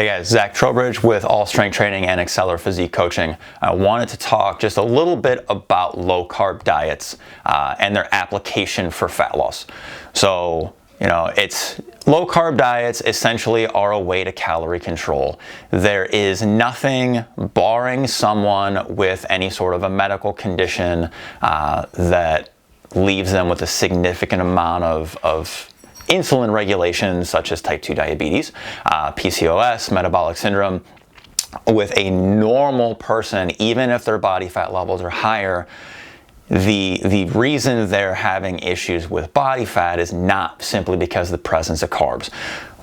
Hey guys, Zach Trowbridge with All Strength Training and Exceller Physique Coaching. I wanted to talk just a little bit about low carb diets and their application for fat loss. So, it's low carb diets essentially are a way to calorie control. There is nothing, barring someone with any sort of a medical condition that leaves them with a significant amount of insulin regulations such as type 2 diabetes, PCOS, metabolic syndrome. With a normal person, even if their body fat levels are higher, the reason they're having issues with body fat is not simply because of the presence of carbs.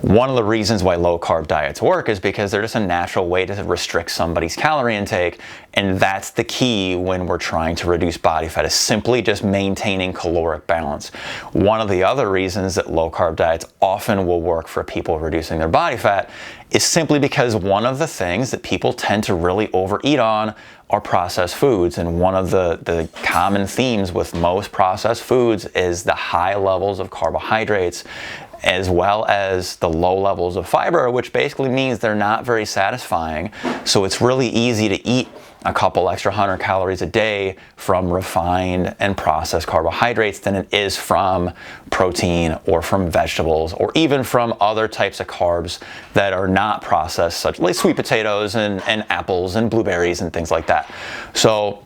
One of the reasons why low carb diets work is because they're just a natural way to restrict somebody's calorie intake, and that's the key when we're trying to reduce body fat, is simply just maintaining caloric balance. One of the other reasons that low carb diets often will work for people reducing their body fat is simply because one of the things that people tend to really overeat on are processed foods, and one of the common themes with most processed foods is the high levels of carbohydrates as well as the low levels of fiber, which basically means they're not very satisfying. So it's really easy to eat a couple extra 100 calories a day from refined and processed carbohydrates than it is from protein or from vegetables or even from other types of carbs that are not processed, such like sweet potatoes and apples and blueberries and things like that. So,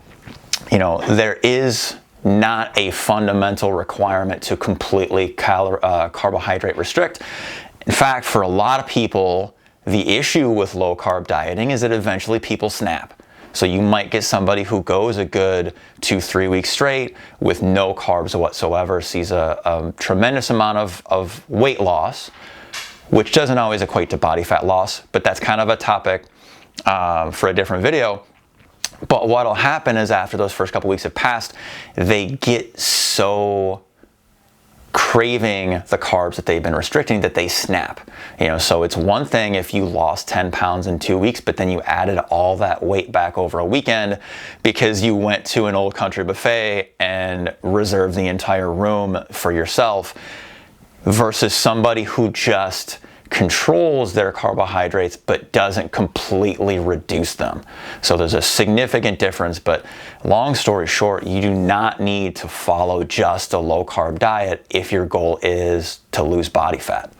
there is not a fundamental requirement to completely carbohydrate restrict. In fact, for a lot of people, the issue with low carb dieting is that eventually people snap. So you might get somebody who goes a good 2-3 weeks straight with no carbs whatsoever, sees a tremendous amount of weight loss, which doesn't always equate to body fat loss, but that's kind of a topic for a different video. But what'll happen is after those first couple weeks have passed, they get so craving the carbs that they've been restricting that they snap. So it's one thing if you lost 10 pounds in 2 weeks, but then you added all that weight back over a weekend because you went to an old country buffet and reserved the entire room for yourself, versus somebody who just controls their carbohydrates but doesn't completely reduce them. So there's a significant difference, but long story short, you do not need to follow just a low carb diet if your goal is to lose body fat.